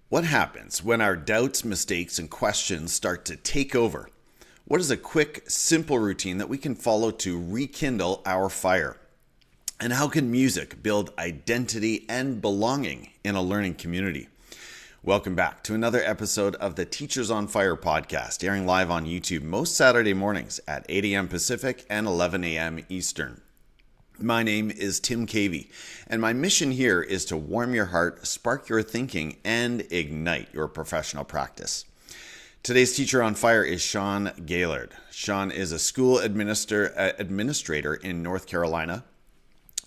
What happens when our doubts, mistakes, and questions start to take over? What is a quick, simple routine that we can follow to rekindle our fire? And how can music build identity and belonging in a learning community? Welcome back to another episode of the Teachers on Fire podcast, airing live on YouTube most Saturday mornings at 8 a.m. Pacific and 11 a.m. Eastern. My name is Tim Cavey, and my mission here is to warm your heart, spark your thinking, and ignite your professional practice. Today's Teacher on Fire is Sean Gaillard. Sean is a school administrator in North Carolina.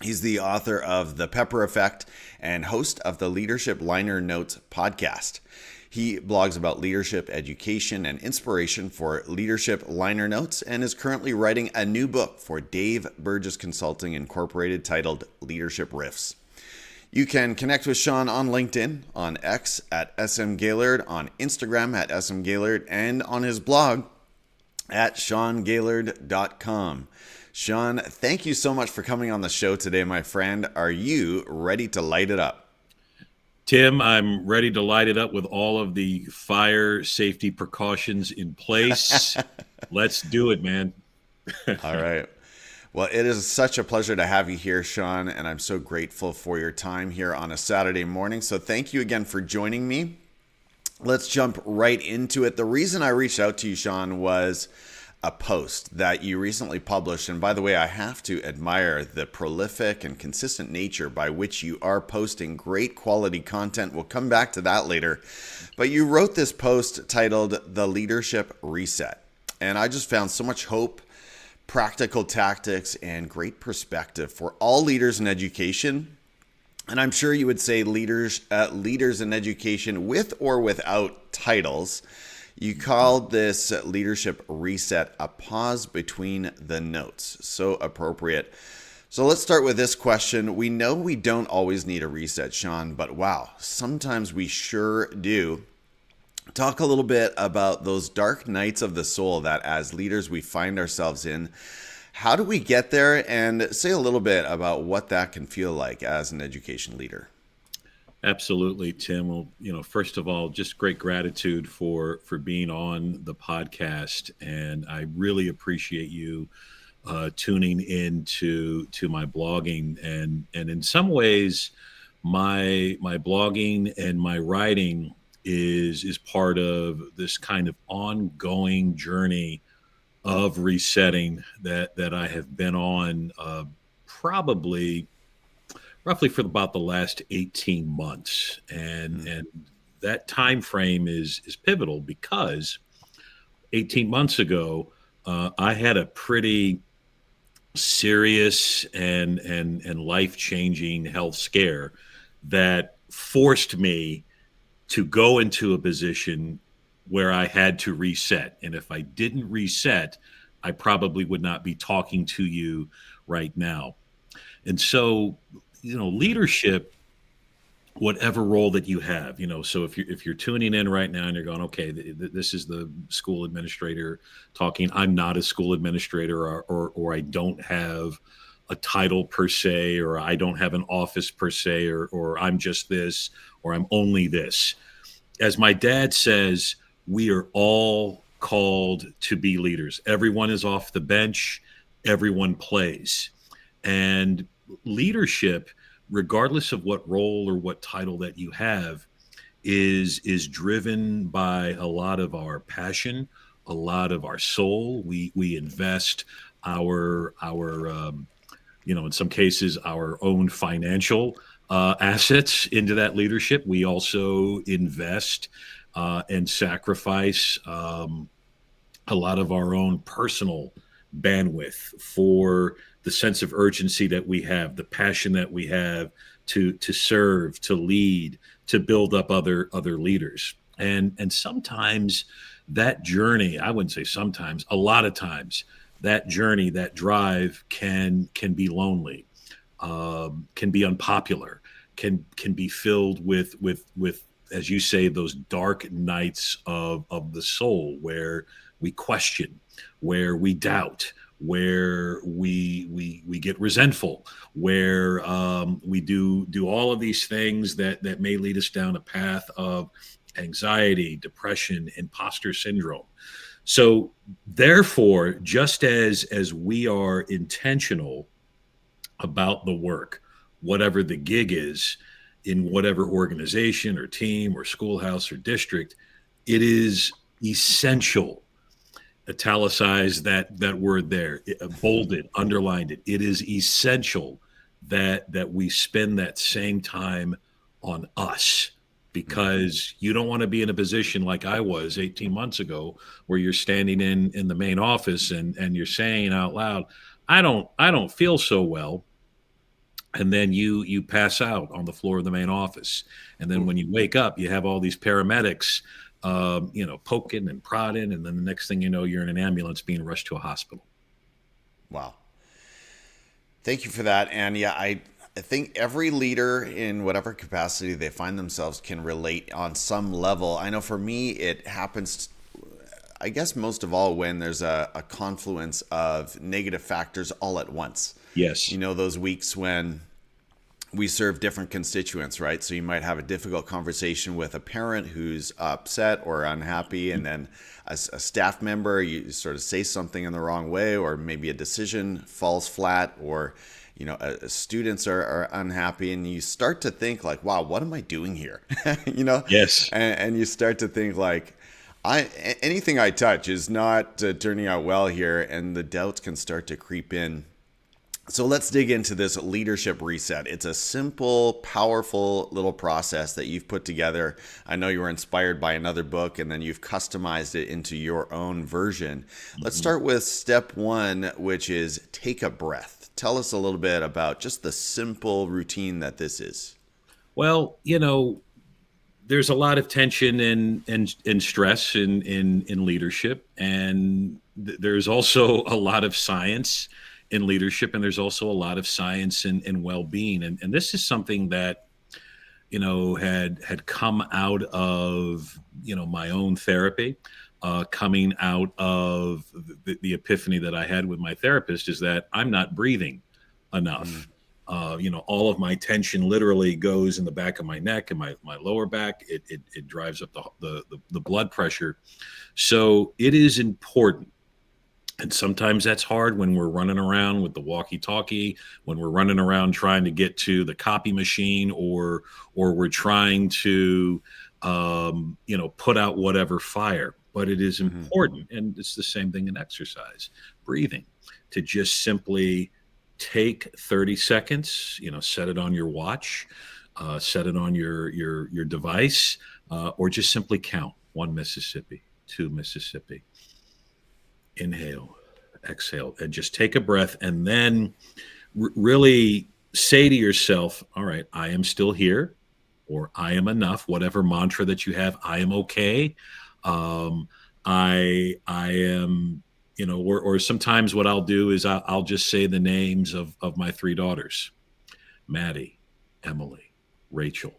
He's the author of The Pepper Effect and host of the Leadership Liner Notes podcast. He blogs about leadership, education, and inspiration for Leadership Liner Notes and is currently writing a new book for Dave Burgess Consulting Incorporated titled Leadership Riffs. You can connect with Sean on LinkedIn, on X at smgaillard, on Instagram at smgaillard, and on his blog at seangaillard.com. Sean, thank you so much for coming on the show today, my friend. Are you ready to light it up? Tim, I'm ready to light it up with all of the fire safety precautions in place. Let's do it, man. All right. Well, it is such a pleasure to have you here, Sean, and I'm so grateful for your time here on a Saturday morning. So thank you again for joining me. Let's jump right into it. The reason I reached out to you, Sean, was a post that you recently published. And by the way, I have to admire the prolific and consistent nature by which you are posting great quality content. We'll come back to that later. But you wrote this post titled The Leadership Reset. And I just found so much hope, practical tactics, and great perspective for all leaders in education. And I'm sure you would say leaders in education with or without titles. You called this leadership reset a pause between the notes. So appropriate. So let's start with this question. We know we don't always need a reset, Sean, but wow, sometimes we sure do. Talk a little bit about those dark nights of the soul that as leaders we find ourselves in. How do we get there? And say a little bit about what that can feel like as an education leader. Absolutely, Tim. Well, first of all, just great gratitude for being on the podcast, and I really appreciate you tuning in to my blogging, and in some ways, my blogging and my writing is part of this kind of ongoing journey of resetting that I have been on probably roughly for about the last 18 months. And that time frame is pivotal because 18 months ago, I had a pretty serious and life-changing health scare that forced me to go into a position where I had to reset. And if I didn't reset, I probably would not be talking to you right now. And so leadership, whatever role that you have, so if you're tuning in right now and you're going, okay, this is the school administrator talking. I'm not a school administrator, or I don't have a title per se, or I don't have an office per se, or I'm just this, or I'm only this. As my dad says, we are all called to be leaders. Everyone is off the bench. Everyone plays. And leadership, regardless of what role or what title that you have, is driven by a lot of our passion, a lot of our soul. We invest our in some cases our own financial assets into that leadership. We also invest and sacrifice a lot of our own personal bandwidth for the sense of urgency that we have, the passion that we have to serve, to lead, to build up other leaders. And sometimes that journey, I wouldn't say sometimes, a lot of times, that journey, that drive can be lonely, can be unpopular, can be filled with, as you say, those dark nights of the soul where we question, where we doubt, where we get resentful, where we do all of these things that may lead us down a path of anxiety, depression, imposter syndrome. So therefore, just as we are intentional about the work, whatever the gig is, in whatever organization or team or schoolhouse or district, it is essential. Italicize that word there, bolded, underlined it. It is essential that we spend that same time on us, because you don't want to be in a position like I was 18 months ago, where you're standing in the main office and you're saying out loud, I don't feel so well. And then you pass out on the floor of the main office. And then when you wake up, you have all these paramedics, poking and prodding. And then the next thing you know, you're in an ambulance being rushed to a hospital. Wow. Thank you for that. And yeah, I think every leader in whatever capacity they find themselves can relate on some level. I know for me, it happens, I guess, most of all when there's a confluence of negative factors all at once. Yes. You know, those weeks when we serve different constituents, right? So you might have a difficult conversation with a parent who's upset or unhappy, and then a staff member, you sort of say something in the wrong way, or maybe a decision falls flat, or students are unhappy, and you start to think like, wow, what am I doing here? Yes. And you start to think like, anything I touch is not turning out well here, and the doubts can start to creep in. So let's dig into this leadership reset. It's a simple, powerful little process that you've put together. I know you were inspired by another book, and then you've customized it into your own version. Let's start with step one, which is take a breath. Tell us a little bit about just the simple routine that this is. Well, there's a lot of tension and stress in leadership, and there's also a lot of science in leadership, and there's also a lot of science in well-being, and this is something that had come out of my own therapy, coming out of the epiphany that I had with my therapist, is that I'm not breathing enough. All of my tension literally goes in the back of my neck and my lower back. It drives up the blood pressure. So it is important. And sometimes that's hard when we're running around with the walkie-talkie, when we're running around trying to get to the copy machine, or we're trying to, put out whatever fire. But it is important, and it's the same thing in exercise, breathing, to just simply take 30 seconds, set it on your watch, set it on your device, or just simply count 1 Mississippi, 2 Mississippi. Inhale, exhale, and just take a breath, and then really say to yourself, all right, I am still here, or I am enough, whatever mantra that you have, I am okay. I am, or sometimes what I'll do is I'll just say the names of my 3 daughters, Maddie, Emily, Rachel,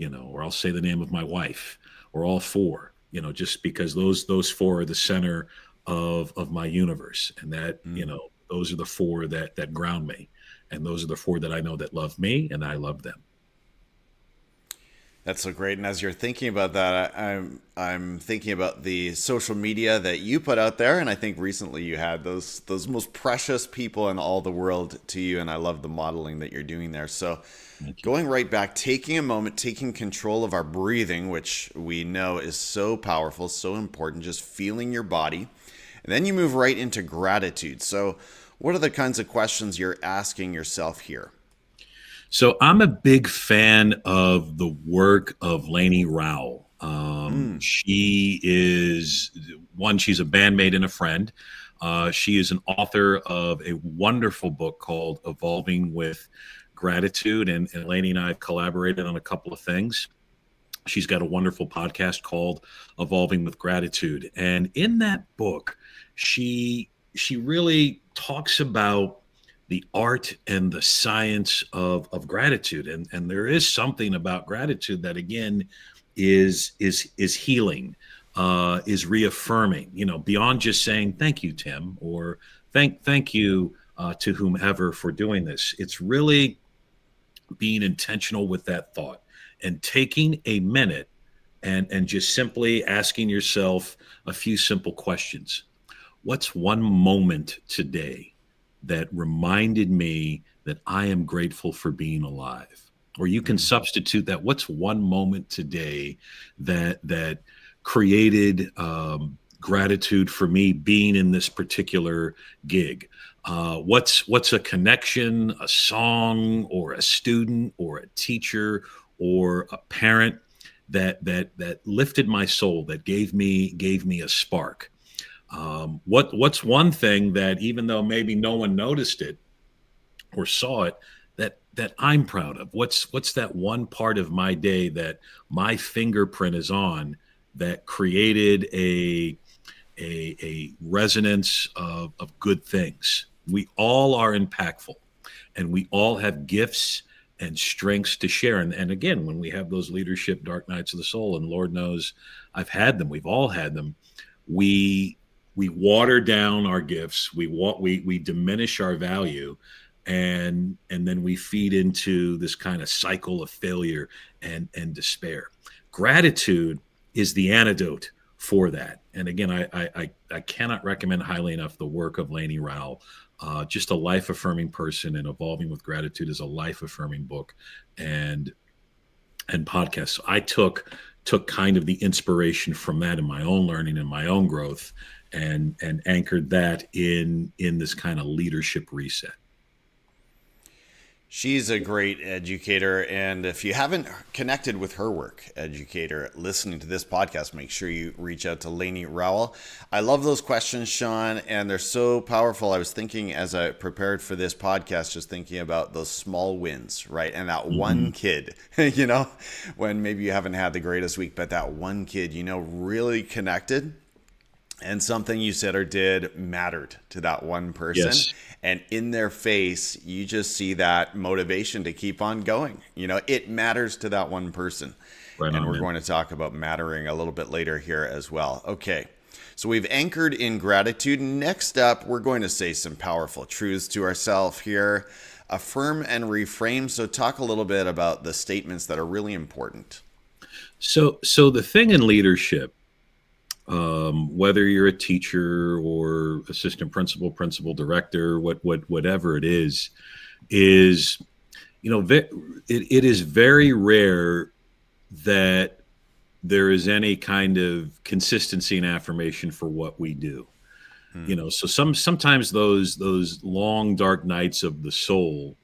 or I'll say the name of my wife, or all 4, just because those 4 are the center of my universe, and that those are the 4 that ground me, and those are the 4 that I know that love me, and I love them. That's so great. And as you're thinking about that, I'm thinking about the social media that you put out there, and I think recently you had those most precious people in all the world to you, and I love the modeling that you're doing there. So going right back, taking a moment, taking control of our breathing, which we know is so powerful, so important, just feeling your body. And then you move right into gratitude. So what are the kinds of questions you're asking yourself here? So I'm a big fan of the work of Lainey Rowell. She is she's a bandmate and a friend. She is an author of a wonderful book called Evolving with Gratitude. And Lainey and I have collaborated on a couple of things. She's got a wonderful podcast called Evolving with Gratitude. And in that book, she really talks about the art and the science of gratitude. And there is something about gratitude that, again, is healing, is reaffirming, beyond just saying, thank you, Tim, or Thank you to whomever for doing this. It's really being intentional with that thought and taking a minute and just simply asking yourself a few simple questions. What's one moment today that reminded me that I am grateful for being alive? Or you can Mm. substitute that. What's one moment today that created gratitude for me being in this particular gig? What's a connection, a song, or a student, or a teacher, or a parent that lifted my soul, that gave me a spark? What's one thing that, even though maybe no one noticed it or saw it, that I'm proud of? What's that one part of my day that my fingerprint is on, that created a resonance of good things? We all are impactful, and we all have gifts and strengths to share. And again, when we have those leadership dark nights of the soul, and Lord knows I've had them, we've all had them, we water down our gifts, we diminish our value, and then we feed into this kind of cycle of failure and despair. Gratitude is the antidote for that. And again, I cannot recommend highly enough the work of Lainey Rowell. Just a life affirming person, and Evolving with Gratitude is a life affirming book and podcast. So I took kind of the inspiration from that in my own learning and my own growth, and anchored that in this kind of leadership reset. She's a great educator, and if you haven't connected with her work, educator, listening to this podcast, make sure you reach out to Lainey Rowell. I love those questions, Sean, and they're so powerful. I was thinking as I prepared for this podcast, just thinking about those small wins, right? And that one kid, when maybe you haven't had the greatest week, but that one kid, really connected. And something you said or did mattered to that one person. Yes. And in their face, you just see that motivation to keep on going. It matters to that one person. Right And on, we're man. going to talk about mattering a little bit later here as well. Okay. So we've anchored in gratitude. Next up, we're going to say some powerful truths to ourselves here. Affirm and reframe. So talk a little bit about the statements that are really important. So the thing in leadership, whether you're a teacher or assistant principal, principal director, whatever it is it is very rare that there is any kind of consistency and affirmation for what we do. So sometimes those long dark nights of the soul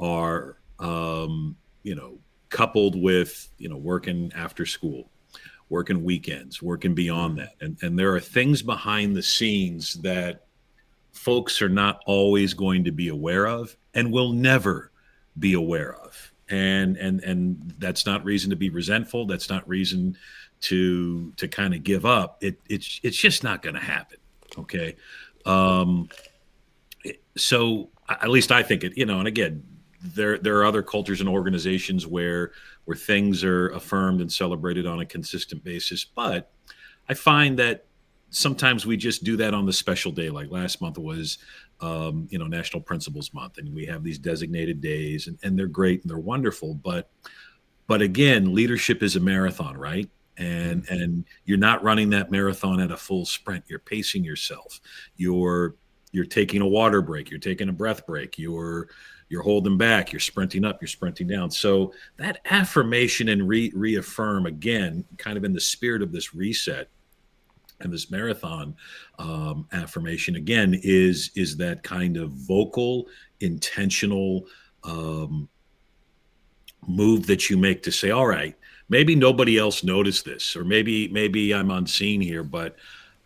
are coupled with working after school, working weekends, working beyond that. And there are things behind the scenes that folks are not always going to be aware of and will never be aware of. And that's not reason to be resentful. That's not reason to kind of give up. It's just not going to happen. Okay. So at least I think it, and again, there are other cultures and organizations where things are affirmed and celebrated on a consistent basis. But I find that sometimes we just do that on the special day. Like last month was, National Principals Month, and we have these designated days, and they're great and they're wonderful. But again, leadership is a marathon, right? And you're not running that marathon at a full sprint. You're pacing yourself. You're taking a water break. You're taking a breath break. You're holding back, you're sprinting up, you're sprinting down. So that affirmation and reaffirm, again, kind of in the spirit of this reset and this marathon affirmation, again, is that kind of vocal, intentional move that you make to say, all right, maybe nobody else noticed this, or maybe I'm unseen here, but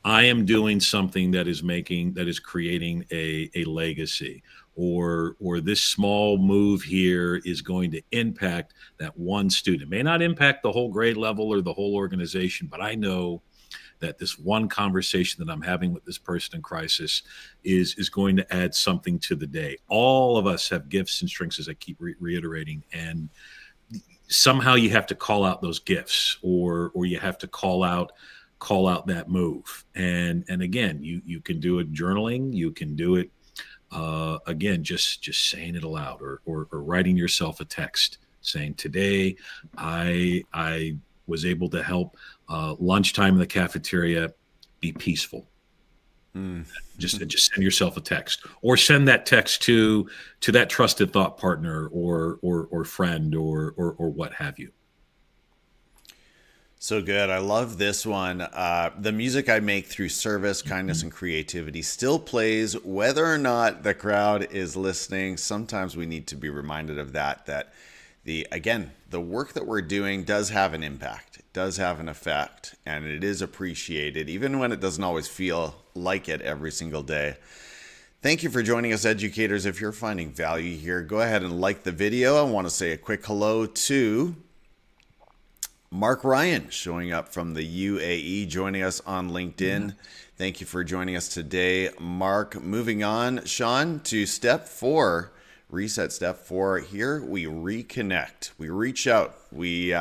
I am doing something that is creating a legacy. Or this small move here is going to impact that one student. It may not impact the whole grade level or the whole organization, but I know that this one conversation that I'm having with this person in crisis is going to add something to the day. All of us have gifts and strengths, as I keep reiterating, and somehow you have to call out those gifts, or you have to call out call out that move. And again, you can do it journaling, you can do it again, just saying it aloud, or writing yourself a text saying, today I was able to help lunchtime in the cafeteria be peaceful. Just send yourself a text, or send that text to that trusted thought partner or friend or what have you. So good. I love this one. The music I make through service, kindness, and creativity still plays whether or not the crowd is listening. Sometimes we need to be reminded of that the work that we're doing does have an impact. It does have an effect, and it is appreciated, even when it doesn't always feel like it every single day. Thank you for joining us, educators. If you're finding value here, go ahead and like the video. I want to say a quick hello to Mark Ryan, showing up from the UAE, joining us on LinkedIn. Thank you for joining us today, Mark. Moving on, Sean, to step 4, reset step 4. Here we reconnect. We reach out. We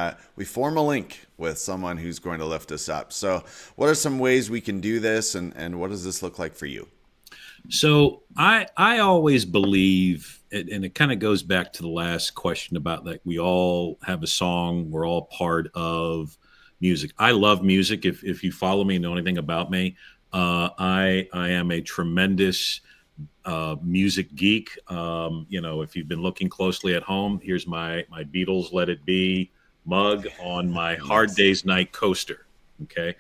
form a link with someone who's going to lift us up. So what are some ways we can do this, and what does this look like for you? So I always believe, and it kind of goes back to the last question about that we all have a song, we're all part of music. I love music. If you follow me and know anything about me, I am a tremendous music geek. If you've been looking closely at home, here's my Beatles Let It Be mug on my Hard Day's Night coaster. Okay.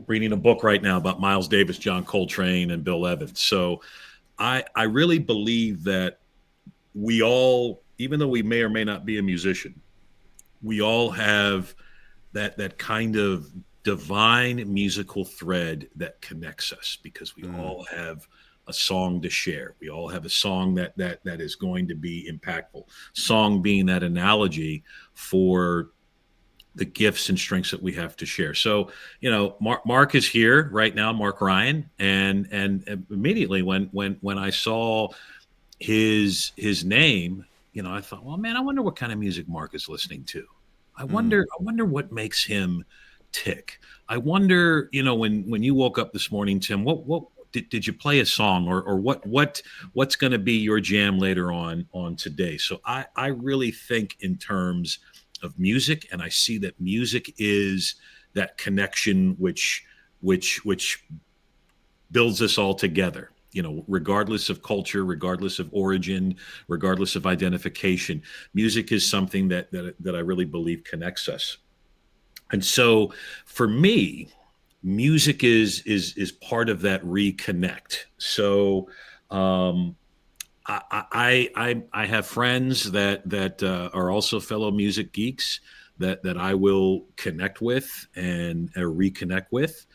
Reading a book right now about Miles Davis, John Coltrane, and Bill Evans. So I really believe that we all, even though we may or may not be a musician, we all have that kind of divine musical thread that connects us, because we all have a song to share. We all have a song that is going to be impactful. Song being that analogy for the gifts and strengths that we have to share. So, Mark is here right now, Mark Ryan, and immediately when I saw his name, I thought, well, man, I wonder what kind of music Mark is listening to. I wonder what makes him tick. I wonder, when you woke up this morning, Tim, what did you play a song, or what's going to be your jam later on today? So I really think in terms of music, and I see that music is that connection which builds us all together, regardless of culture, regardless of origin, regardless of identification. Music is something that I really believe connects us. And so for me, music is part of that reconnect. So I have friends that are also fellow music geeks that I will connect with and reconnect with.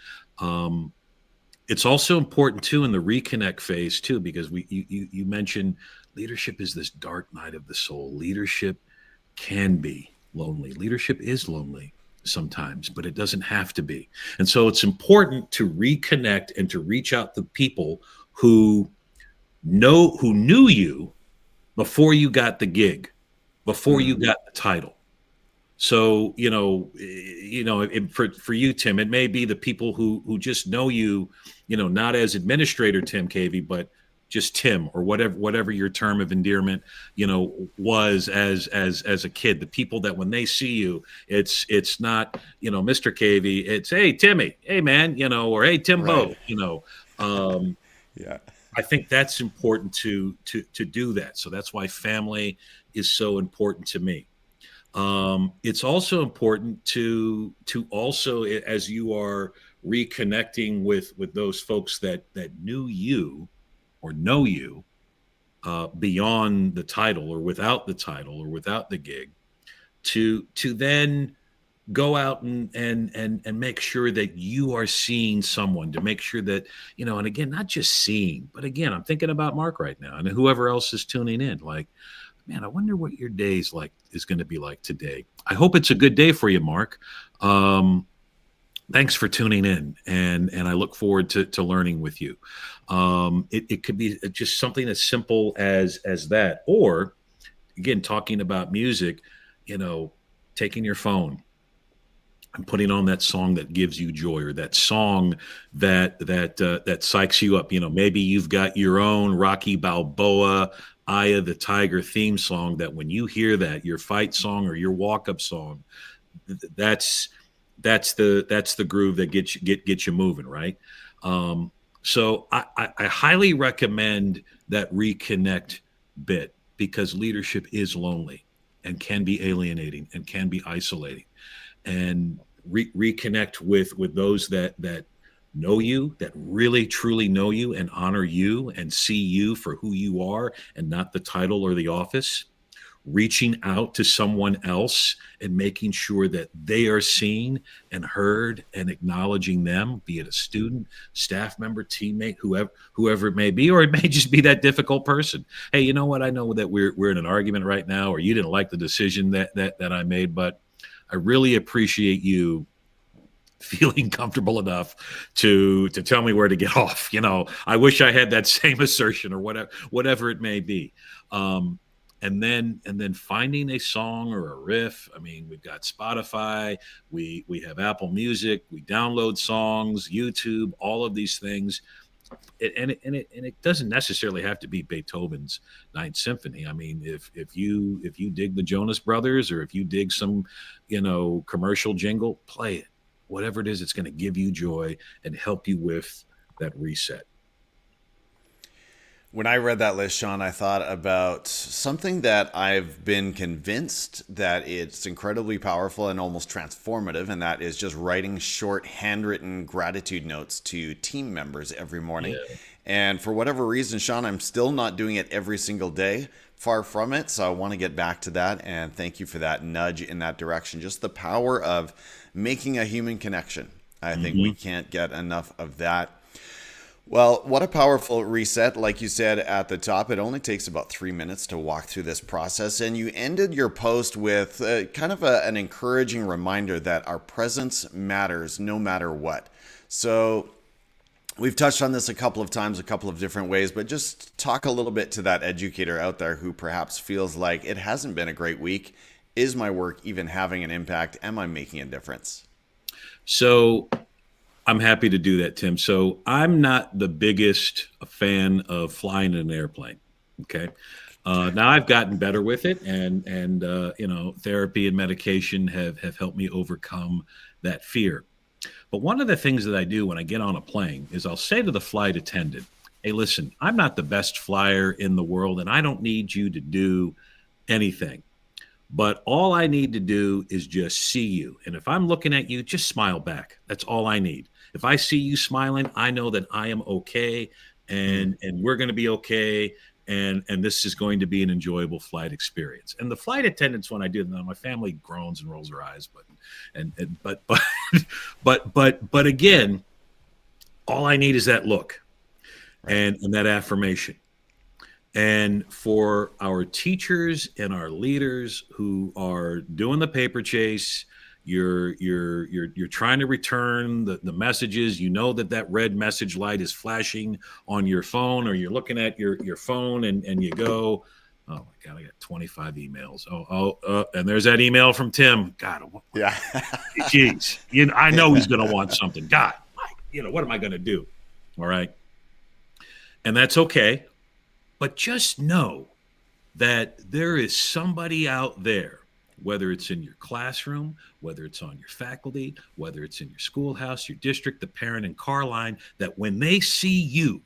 It's also important too in the reconnect phase too, because you mentioned leadership is this dark night of the soul. Leadership can be lonely. Leadership is lonely sometimes, but it doesn't have to be. And so it's important to reconnect and to reach out to people who knew you before you got the gig, before you got the title. So, for you, Tim, it may be the people who just know you, not as administrator Tim Cavey, but just Tim, or whatever your term of endearment, was as a kid. The people that when they see you, it's not, Mr. Cavey, it's, hey, Timmy, hey man, or hey, Timbo, right. Yeah. I think that's important to do that. So that's why family is so important to me. It's also important to also, as you are reconnecting with those folks that knew you or know you beyond the title, or without the title, or without the gig, to then go out and make sure that you are seeing someone, to make sure that, and again, not just seeing, but again, I'm thinking about Mark right now and whoever else is tuning in, like, man, I wonder what your day's like is going to be like today. I hope it's a good day for you, Mark. Thanks for tuning in, and I look forward to learning with you. It could be just something as simple as that, or again, talking about music, taking your phone and putting on that song that gives you joy, or that song that psychs you up. Maybe you've got your own Rocky Balboa, Eye of the Tiger theme song that when you hear that, your fight song or your walk up song, that's that's the groove that gets you moving, right? So I highly recommend that reconnect bit, because leadership is lonely and can be alienating and can be isolating. And reconnect with those that know you, that really truly know you and honor you and see you for who you are and not the title or the office. Reaching out to someone else and making sure that they are seen and heard, and acknowledging them, be it a student, staff member, teammate, whoever it may be, or it may just be that difficult person. Hey, you know what? I know that we're in an argument right now, or you didn't like the decision that I made, but I really appreciate you feeling comfortable enough to tell me where to get off. I wish I had that same assertion, or whatever it may be. And then finding a song or a riff. I mean, we've got Spotify, we have Apple Music, we download songs, YouTube, all of these things. It doesn't necessarily have to be Beethoven's Ninth Symphony. I mean, if you dig the Jonas Brothers, or if you dig some commercial jingle, play it. Whatever it is, it's going to give you joy and help you with that reset. When I read that list, Sean, I thought about something that I've been convinced that it's incredibly powerful and almost transformative, and that is just writing short handwritten gratitude notes to team members every morning. Yeah. And for whatever reason, Sean, I'm still not doing it every single day. Far from it. So I want to get back to that. And thank you for that nudge in that direction. Just the power of making a human connection. I think we can't get enough of that. Well, what a powerful reset. Like you said at the top, it only takes about 3 minutes to walk through this process. And you ended your post with kind of an encouraging reminder that our presence matters no matter what. So we've touched on this a couple of times, a couple of different ways, but just talk a little bit to that educator out there who perhaps feels like it hasn't been a great week. Is my work even having an impact? Am I making a difference? So I'm happy to do that, Tim. So I'm not the biggest fan of flying in an airplane. Okay. Now I've gotten better with it, and therapy and medication have helped me overcome that fear. But one of the things that I do when I get on a plane is I'll say to the flight attendant, hey, listen, I'm not the best flyer in the world, and I don't need you to do anything. But all I need to do is just see you. And if I'm looking at you, just smile back. That's all I need. If I see you smiling, I know that I am okay, and we're going to be okay. And this is going to be an enjoyable flight experience. And the flight attendants, when I do that, my family groans and rolls their eyes, but again, all I need is that look, and that affirmation. And for our teachers and our leaders who are doing the paper chase, you're trying to return the messages. You know that red message light is flashing on your phone, or you're looking at your phone and you go, oh my God, I got 25 emails. And there's that email from Tim. God, yeah, geez, I know he's going to want something. God, what am I going to do? All right, and that's okay. But just know that there is somebody out there, whether it's in your classroom, whether it's on your faculty, whether it's in your schoolhouse, your district, the parent and car line, that when they see you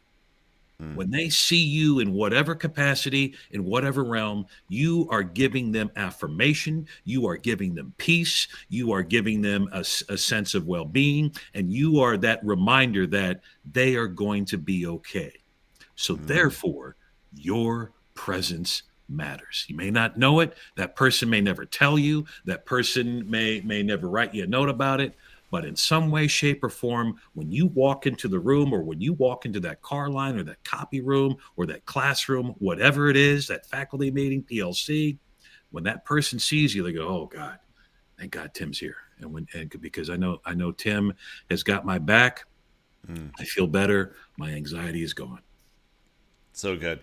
in whatever capacity, in whatever realm, you are giving them affirmation, you are giving them peace, you are giving them a sense of well-being, and you are that reminder that they are going to be okay. So therefore, your presence matters. You may not know it. That person may never tell you. That person may never write you a note about it. But in some way, shape, or form, when you walk into the room, or when you walk into that car line, or that copy room, or that classroom, whatever it is, that faculty meeting, PLC, when that person sees you, they go, oh God, thank God Tim's here. And because I know Tim has got my back. I feel better. My anxiety is gone. So good.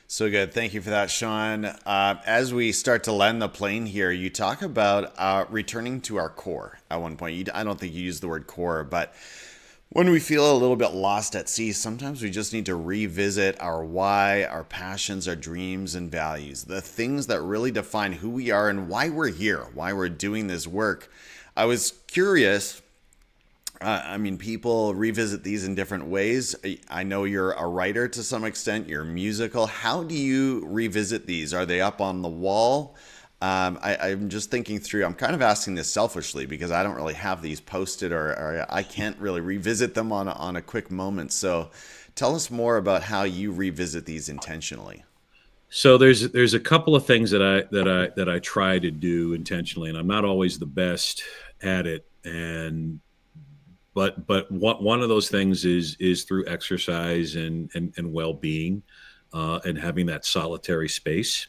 So good. Thank you for that, Sean. As we start to land the plane here, you talk about returning to our core at one point. I don't think you used the word core, but when we feel a little bit lost at sea, sometimes we just need to revisit our why, our passions, our dreams, and values, the things that really define who we are and why we're here, why we're doing this work. I was curious. People revisit these in different ways. I know you're a writer to some extent, you're musical. How do you revisit these? Are they up on the wall? I'm just thinking through, I'm kind of asking this selfishly because I don't really have these posted or I can't really revisit them on a quick moment. So tell us more about how you revisit these intentionally. So there's a couple of things that I try to do intentionally, and I'm not always the best at it. But one of those things is through exercise and well-being, and having that solitary space,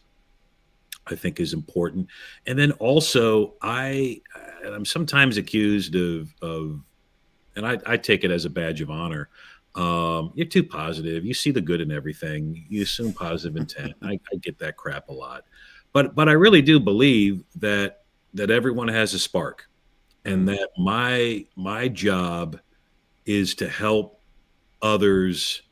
I think is important. And then also I'm sometimes accused of and I take it as a badge of honor. You're too positive. You see the good in everything. You assume positive intent. I get that crap a lot, but I really do believe that everyone has a spark, and that my job is to help others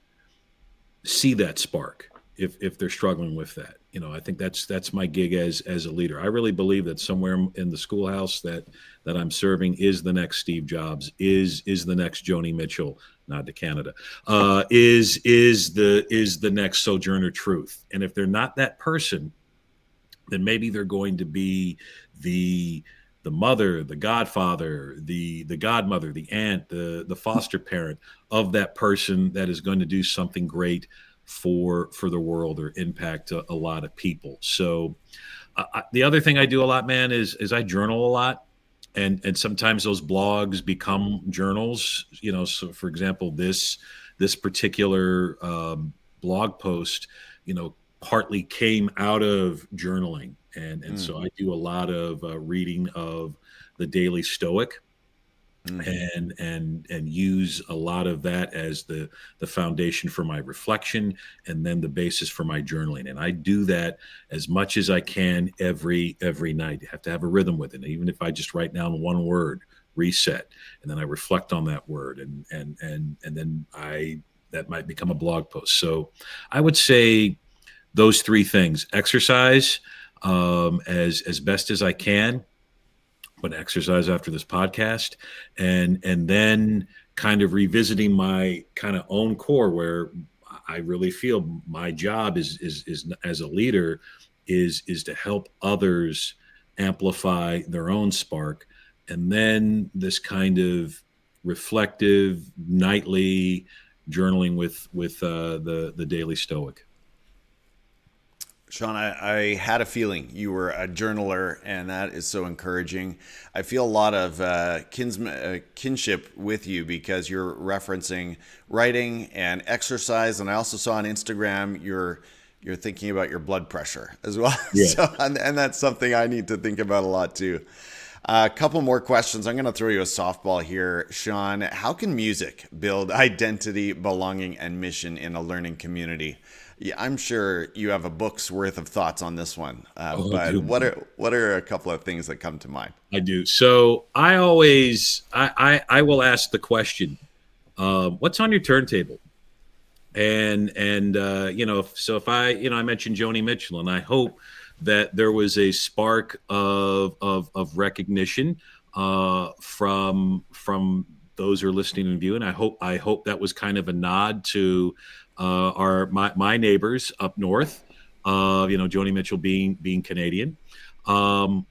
see that spark if they're struggling with that. I think that's my gig as a leader. I really believe that somewhere in the schoolhouse that I'm serving is the next Steve Jobs, is the next Joni Mitchell, not to Canada, is the next Sojourner Truth. And if they're not that person, then maybe they're going to be the mother, the godfather, the godmother, the aunt, the foster parent of that person that is going to do something great for the world or impact a lot of people. So the other thing I do a lot, man, is I journal a lot. And sometimes those blogs become journals, so for example, this particular blog post, partly came out of journaling. And so I do a lot of reading of the Daily Stoic, and use a lot of that as the foundation for my reflection, and then the basis for my journaling. And I do that as much as I can every night. You have to have a rhythm with it. Even if I just write down one word, reset, and then I reflect on that word, and then that might become a blog post. So I would say those three things: exercise, as best as I can, but exercise after this podcast, and then kind of revisiting my kind of own core, where I really feel my job is as a leader is to help others amplify their own spark, and then this kind of reflective nightly journaling with the Daily Stoic. Sean, I had a feeling you were a journaler, and that is so encouraging. I feel a lot of kinship with you because you're referencing writing and exercise, and I also saw on Instagram you're thinking about your blood pressure as well. Yeah. So, and that's something I need to think about a lot too. A couple more questions. I'm going to throw you a softball here, Sean. How can music build identity, belonging, and mission in a learning community? Yeah, I'm sure you have a book's worth of thoughts on this one, but what are a couple of things that come to mind? I do. So I always I will ask the question, what's on your turntable? And if I mentioned Joni Mitchell, and I hope that there was a spark of recognition from those who are listening and viewing. I hope that was kind of a nod to my neighbors up north, Joni Mitchell being Canadian. And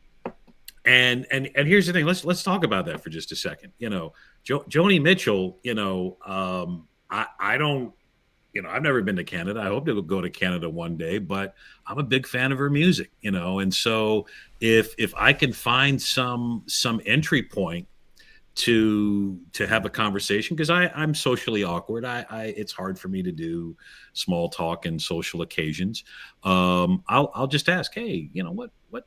here's the thing. Let's talk about that for just a second. Joni Mitchell. I don't. I've never been to Canada. I hope to go to Canada one day, but I'm a big fan of her music. And so if I can find some entry point to have a conversation, because I'm socially awkward. It's hard for me to do small talk and social occasions. I'll just ask, hey,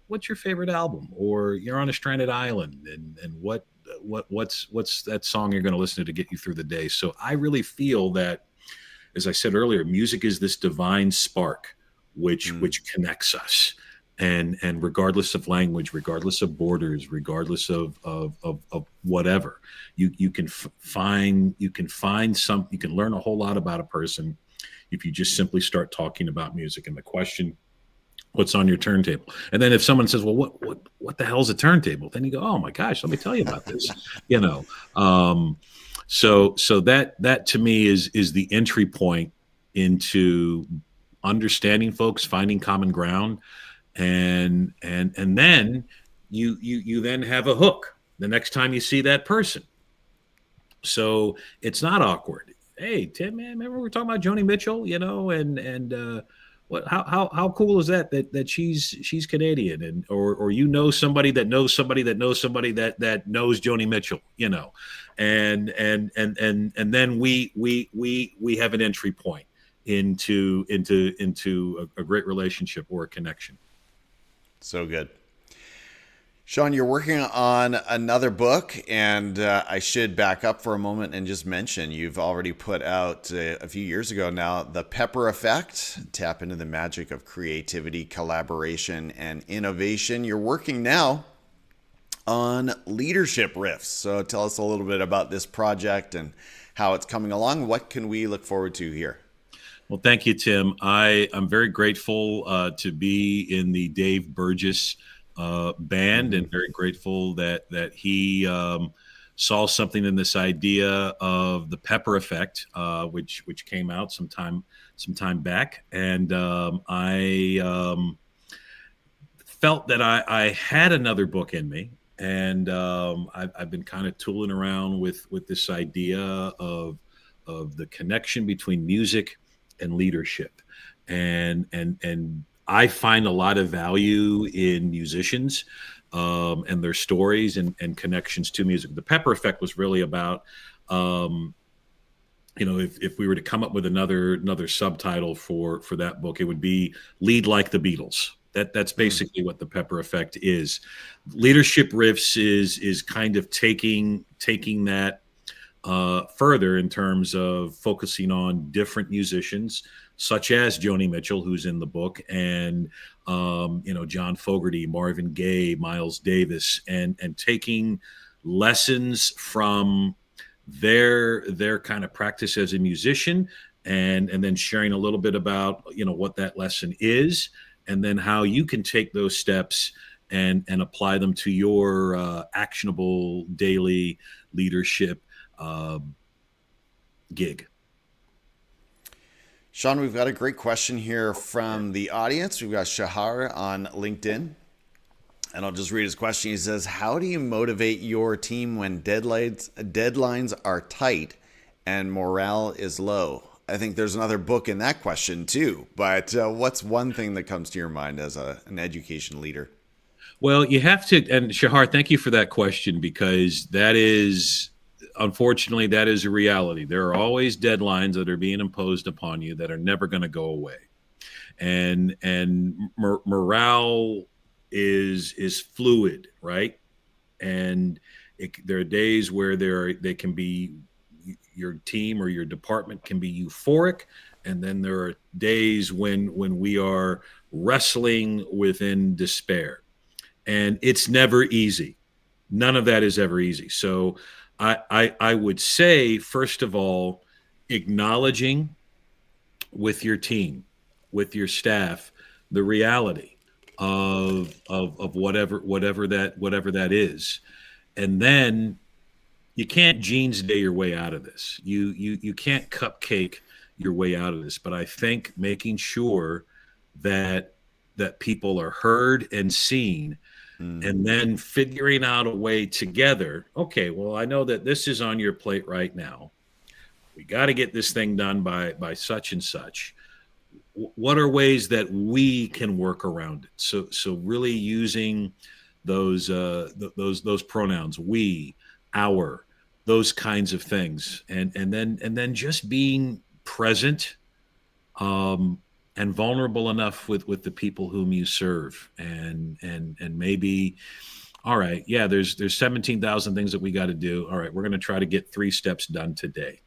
what's your favorite album? Or you're on a stranded island, and what's that song you're going to listen to get you through the day? So I really feel that, as I said earlier, music is this divine spark which connects us. And regardless of language, regardless of borders, regardless of whatever, you can learn a whole lot about a person if you just simply start talking about music. And the question, what's on your turntable? And then if someone says, well, what the hell's a turntable? Then you go, oh my gosh, let me tell you about this. So that to me is the entry point into understanding folks, finding common ground. And then you then have a hook the next time you see that person. So it's not awkward. Hey, Tim, man, remember we were talking about Joni Mitchell, and how cool is that she's Canadian, and or somebody that knows somebody that knows somebody that knows Joni Mitchell, and then we have an entry point into a great relationship or a connection. So good. Sean, you're working on another book, and I should back up for a moment and just mention you've already put out a few years ago now, The Pepper Effect, tap into the magic of creativity, collaboration, and innovation. You're working now on Leadership Riffs. So tell us a little bit about this project and how it's coming along. What can we look forward to here? Well, thank you, Tim. I'm very grateful to be in the Dave Burgess band, and very grateful that he saw something in this idea of the Pepper Effect, which came out some time back, and I felt that I had another book in me, and I've been kind of tooling around with this idea of the connection between music and leadership, and I find a lot of value in musicians and their stories and connections to music. The Pepper Effect was really about, if we were to come up with another subtitle for that book, it would be Lead Like the Beatles. That's basically what the Pepper Effect is. Leadership Riffs is kind of taking that further in terms of focusing on different musicians, such as Joni Mitchell, who's in the book, and John Fogerty, Marvin Gaye, Miles Davis, and taking lessons from their kind of practice as a musician, and then sharing a little bit about what that lesson is, and then how you can take those steps and apply them to your actionable daily leadership gig. Sean, we've got a great question here from the audience. We've got Shahar on LinkedIn, and I'll just read his question. He says, how do you motivate your team when deadlines are tight and morale is low? I think there's another book in that question too, but what's one thing that comes to your mind as an education leader? Well, you have to, and Shahar, thank you for that question, because unfortunately, that is a reality. There are always deadlines that are being imposed upon you that are never going to go away. And morale is fluid, right? And there are days where they can be, your team or your department can be euphoric. And then there are days when we are wrestling within despair. And it's never easy. None of that is ever easy. So I would say, first of all, acknowledging with your team, with your staff, the reality of whatever that is. And then you can't Jeans Day your way out of this. You can't cupcake your way out of this. But I think making sure that people are heard and seen, and then figuring out a way together. Okay, well, I know that this is on your plate right now. We got to get this thing done by such and such. What are ways that we can work around it? So really using those pronouns, we, our, those kinds of things, and then just being present and vulnerable enough with the people whom you serve, and maybe, all right, yeah, there's 17,000 things that we got to do. All right, we're going to try to get 3 steps done today.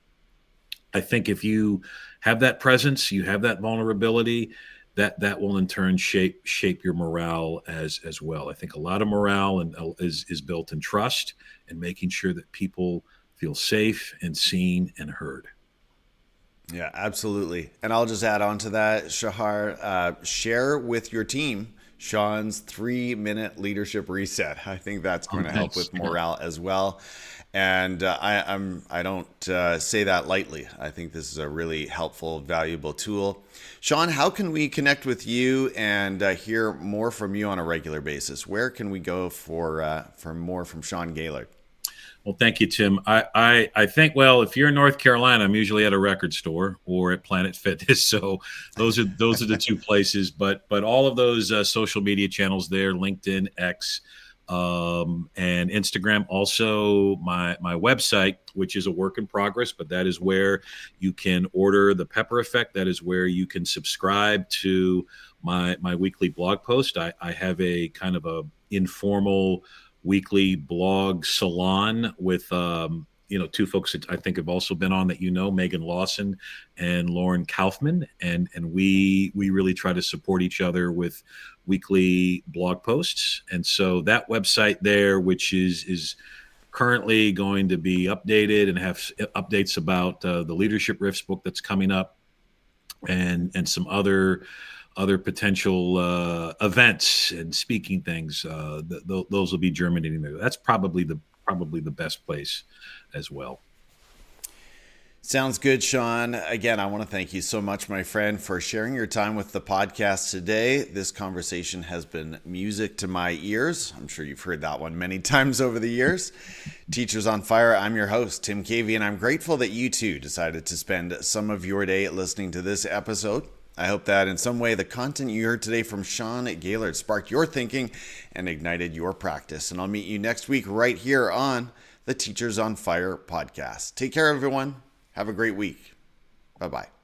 I think if you have that presence, you have that vulnerability, that will in turn shape your morale as well. I think a lot of morale is built in trust and making sure that people feel safe and seen and heard. Yeah, absolutely. And I'll just add on to that, Shahar, share with your team Sean's 3-minute leadership reset. I think that's going to help with morale as well. And I don't say that lightly. I think this is a really helpful, valuable tool. Sean, how can we connect with you and hear more from you on a regular basis? Where can we go for more from Sean Gaillard? Well, thank you, Tim. I think, well, if you're in North Carolina, I'm usually at a record store or at Planet Fitness. So those are the two places. But all of those social media channels there, LinkedIn, X, and Instagram. Also, my website, which is a work in progress, but that is where you can order the Pepper Effect. That is where you can subscribe to my weekly blog post. I have a kind of a informal weekly blog salon with two folks that I think have also been on that, Megan Lawson and Lauren Kaufman, and we really try to support each other with weekly blog posts. And so that website there, which is currently going to be updated and have updates about the Leadership Riffs book that's coming up, and some other potential events and speaking things. Those will be germinating there. That's probably the best place as well. Sounds good, Sean. Again, I want to thank you so much, my friend, for sharing your time with the podcast today. This conversation has been music to my ears. I'm sure you've heard that one many times over the years. Teachers on Fire, I'm your host, Tim Cavey, and I'm grateful that you too decided to spend some of your day listening to this episode. I hope that in some way the content you heard today from Sean Gaillard sparked your thinking and ignited your practice. And I'll meet you next week right here on the Teachers on Fire podcast. Take care, everyone. Have a great week. Bye-bye.